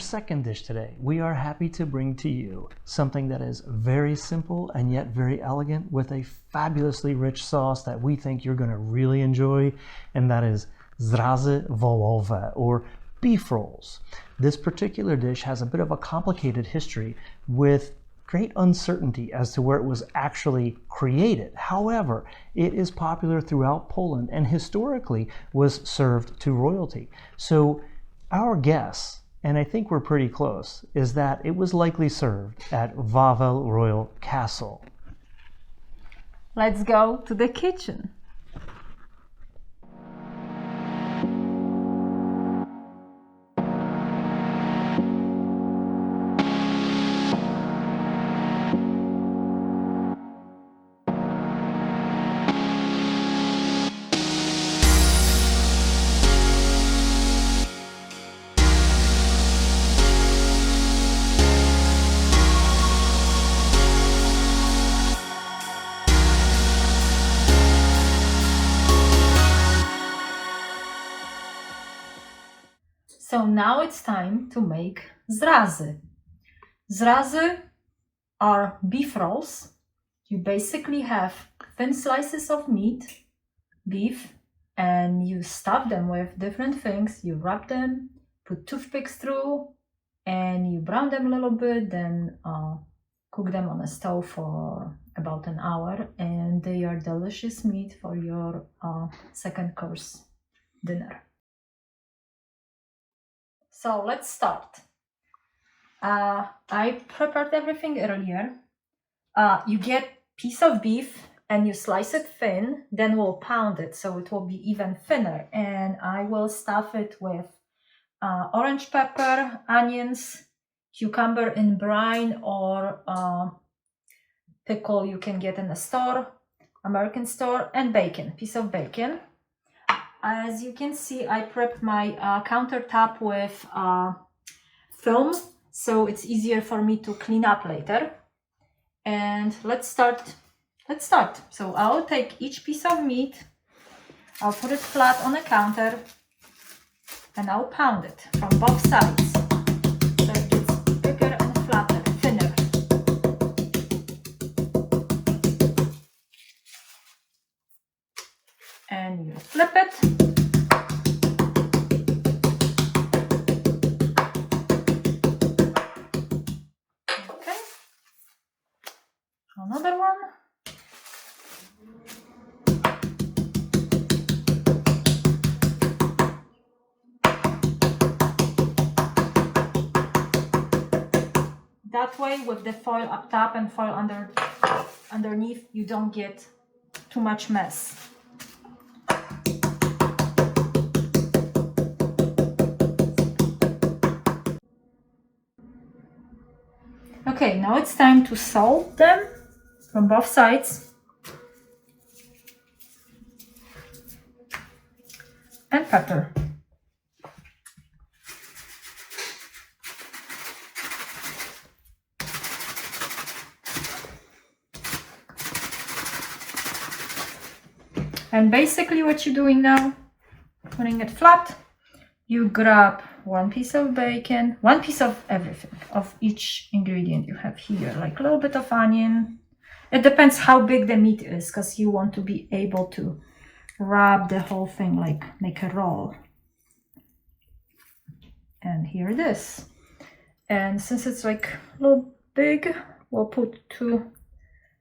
second dish today, we are happy to bring to you something that is very simple and yet very elegant with a fabulously rich sauce that we think you're going to really enjoy, and that is Zrazy Wołowe, or beef rolls. This particular dish has a bit of a complicated history with great uncertainty as to where it was actually created. However, it is popular throughout Poland and historically was served to royalty. So our guess, and I think we're pretty close, is that it was likely served at Wawel Royal Castle. Let's go to the kitchen. So now it's time to make zrazy. Zrazy are beef rolls. You basically have thin slices of meat, beef, and you stuff them with different things. You wrap them, put toothpicks through, and you brown them a little bit, then cook them on a stove for about an hour, and they are delicious meat for your second course dinner. So let's start. I prepared everything earlier. You get piece of beef and you slice it thin, then we'll pound it so it will be even thinner. And I will stuff it with orange pepper, onions, cucumber in brine, or pickle you can get in the store, American store, and bacon, piece of bacon. As you can see, I prepped my countertop with film, so it's easier for me to clean up later. And let's start. So I'll take each piece of meat, I'll put it flat on the counter, and I'll pound it from both sides so it gets bigger and flatter, thinner. And you flip it. Okay. Another one. That way, with the foil up top and foil underneath, you don't get too much mess. Okay, now it's time to salt them from both sides and pepper. And basically what you're doing now, putting it flat, you grab one piece of bacon, one piece of everything, of each ingredient you have here, like a little bit of onion. It depends how big the meat is, because you want to be able to wrap the whole thing, like make a roll. And here it is. And since it's like a little big, we'll put 2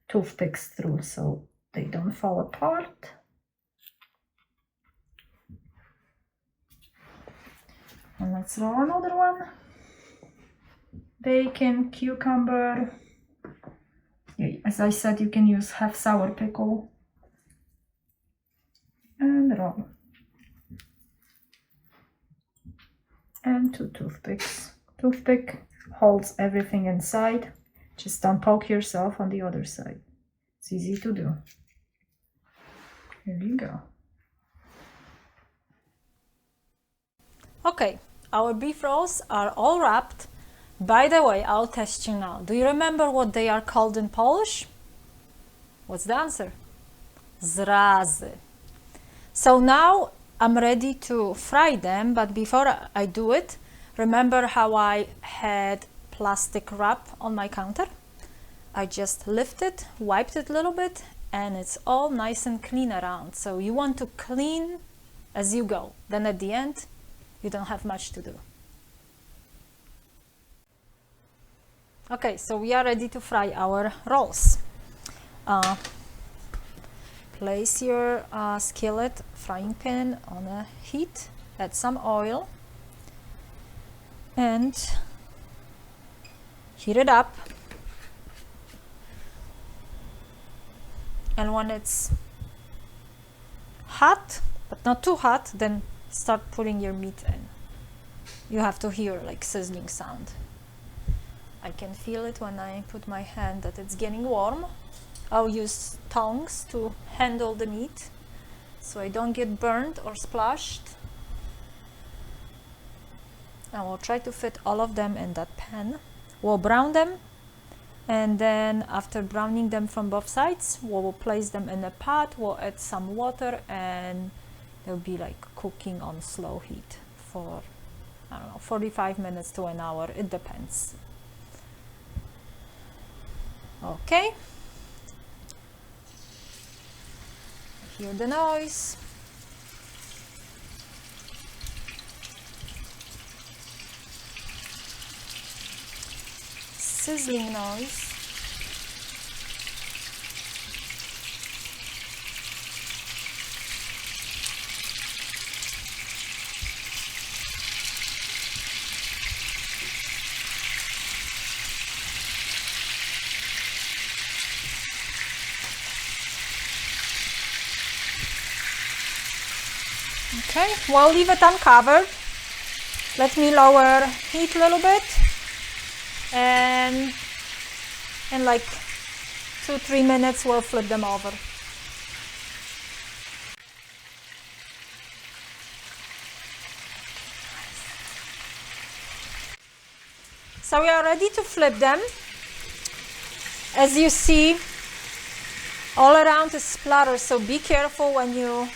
toothpicks through so they don't fall apart. And let's roll another one. Bacon, cucumber. As I said, you can use half sour pickle. And roll. And 2 toothpicks. Toothpick holds everything inside. Just don't poke yourself on the other side. It's easy to do. Here you go. Okay, our beef rolls are all wrapped. By the way, I'll test you now. Do you remember what they are called in Polish? What's the answer? Zrazy. So now I'm ready to fry them, but before I do it, Remember how I had plastic wrap on my counter? I just lifted, wiped it a little bit, and it's all nice and clean around. So you want to clean as you go. Then at the end, you don't have much to do. Okay, so we are ready to fry our rolls. Place your skillet, frying pan on a heat, add some oil, and heat it up. And when it's hot, but not too hot, then start putting your meat in. You have to hear like sizzling sound. I can feel it when I put my hand that it's getting warm. I'll use tongs to handle the meat so I don't get burned or splashed. And we'll try to fit all of them in that pan. We'll brown them, and then after browning them from both sides, we'll place them in a pot. We'll add some water, and they'll be like cooking on slow heat for, I don't know, 45 minutes to an hour. It depends. Okay. Hear the noise. Sizzling noise. Okay, we'll leave it uncovered. Let me lower heat a little bit, and in like 2-3 minutes we'll flip them over. So we are ready to flip them. As you see, all around is splatter, so be careful when you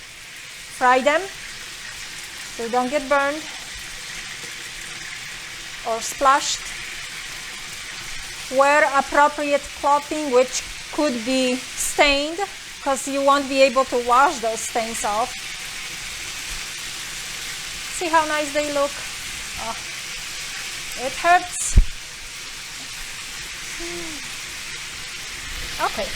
fry them so don't get burned or splashed. Wear appropriate clothing, which could be stained, because you won't be able to wash those stains off. See how nice they look? Oh, it hurts. Okay.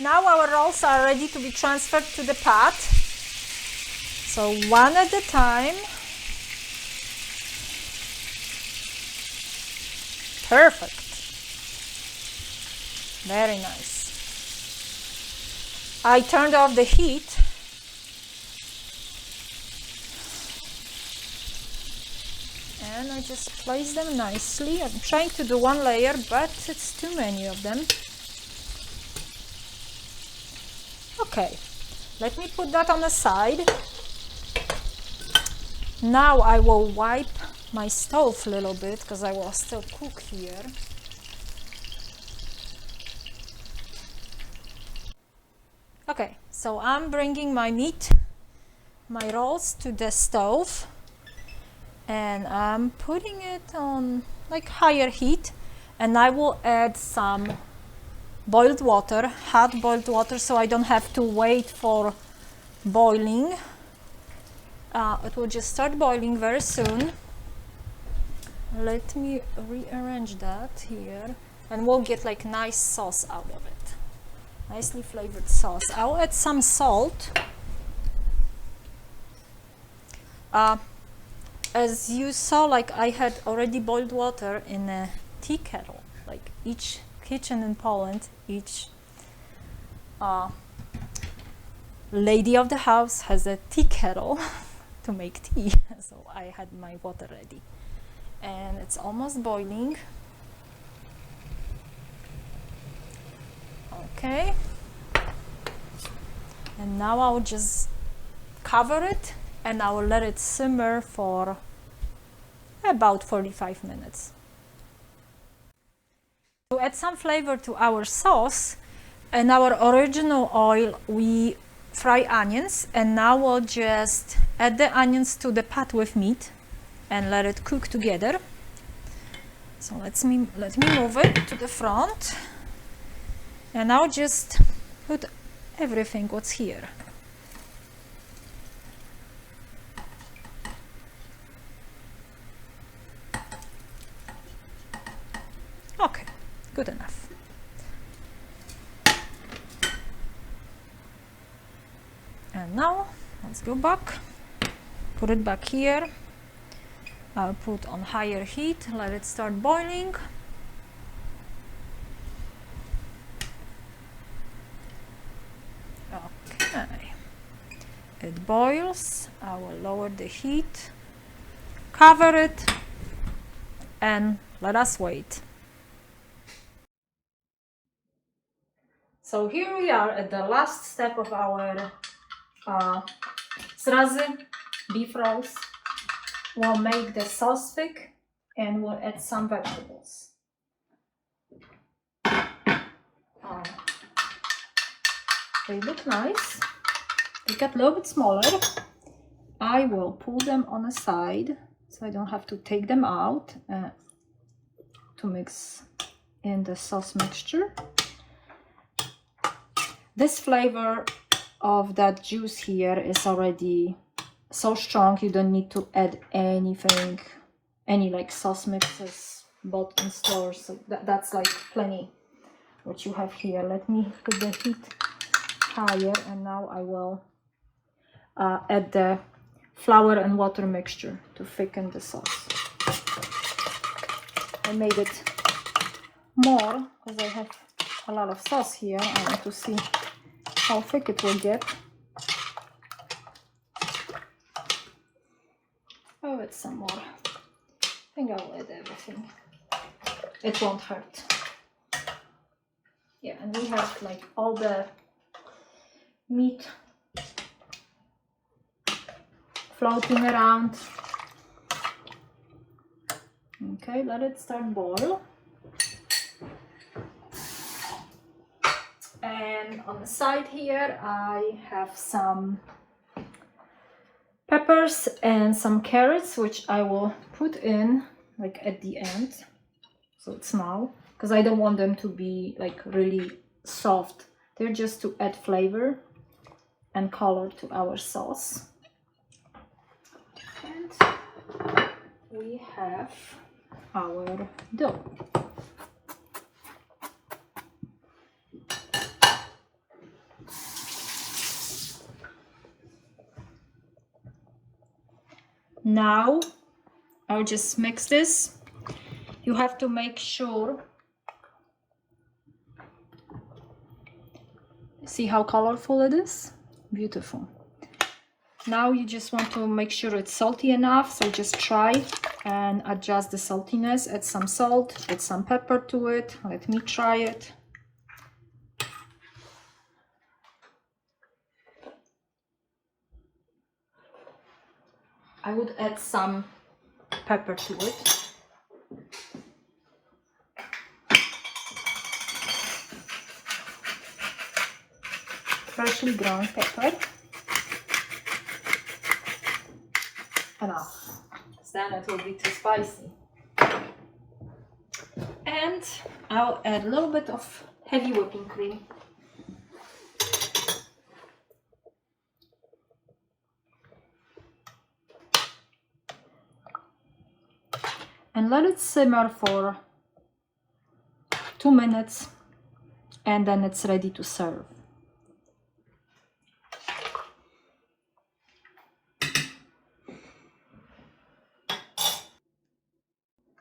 Now our rolls are ready to be transferred to the pot. So one at a time. Perfect. Very nice. I turned off the heat. And I just place them nicely. I'm trying to do one layer, but it's too many of them. Okay, let me put that on the side. Now I will wipe my stove a little bit because I will still cook here. Okay, so I'm bringing my meat, my rolls to the stove, and I'm putting it on like higher heat, and I will add some boiled water, hot boiled water, so I don't have to wait for boiling. It will just start boiling very soon. Let me rearrange that here, and we'll get like nice sauce out of it. Nicely flavored sauce. I'll add some salt. As you saw, like I had already boiled water in a tea kettle. Like each kitchen in Poland, each lady of the house has a tea kettle to make tea. So I had my water ready, and it's almost boiling. Okay, and now I'll just cover it and I will let it simmer for about 45 minutes. To add some flavor to our sauce, in our original oil we fry onions, and now we'll just add the onions to the pot with meat and let it cook together. So let me move it to the front, and I'll just put everything what's here. Okay, good enough. And now let's go back, put it back here. I'll put on higher heat, let it start boiling. Okay, it boils. I will lower the heat, cover it, and let us wait. So here we are at the last step of our Zrazy beef roast. We'll make the sauce thick and we'll add some vegetables. They look nice. They get a little bit smaller. I will pull them on the side so I don't have to take them out to mix in the sauce mixture. This flavor of that juice here is already so strong, you don't need to add anything, any like sauce mixes bought in stores. So that's like plenty what you have here. Let me put the heat higher, and now I will add the flour and water mixture to thicken the sauce. I made it more because I have a lot of sauce here. I want to see how thick it will get. Oh, it's some more. I think I'll add everything. It won't hurt. Yeah, and we have like all the meat floating around. Okay, let it start boil. And on the side here I have some peppers and some carrots, which I will put in like at the end, so it's now, because I don't want them to be like really soft. They're just to add flavor and color to our sauce. And we have our dough. Now I'll just mix this. You have to make sure. See how colorful it is? Beautiful. Now you just want to make sure it's salty enough, so just try and adjust the saltiness. Add some salt, add some pepper to it. Let me try it. I would add some pepper to it. Freshly ground pepper. Enough, because then it will be too spicy. And I'll add a little bit of heavy whipping cream. And let it simmer for 2 minutes, and then it's ready to serve.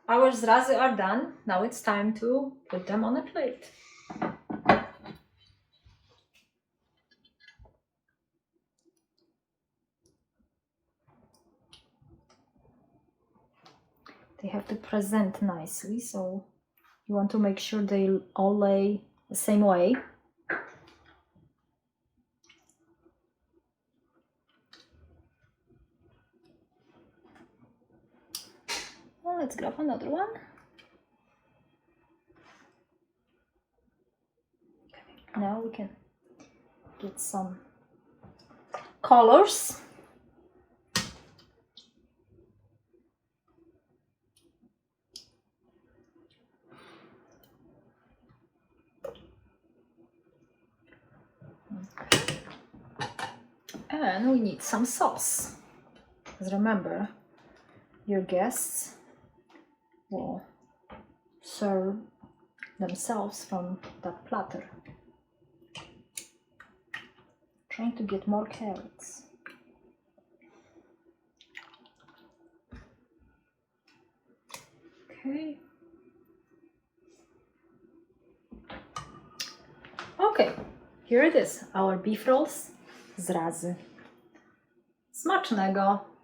Our Zrazy are done. Now it's time to put them on a plate. They have to present nicely, so you want to make sure they all lay the same way. Well, let's grab another one. Okay. Now we can get some colors. And we need some sauce. Because remember, your guests will serve themselves from that platter. Trying to get more carrots. Okay. Okay, here it is, our beef rolls Zrazy. Smacznego!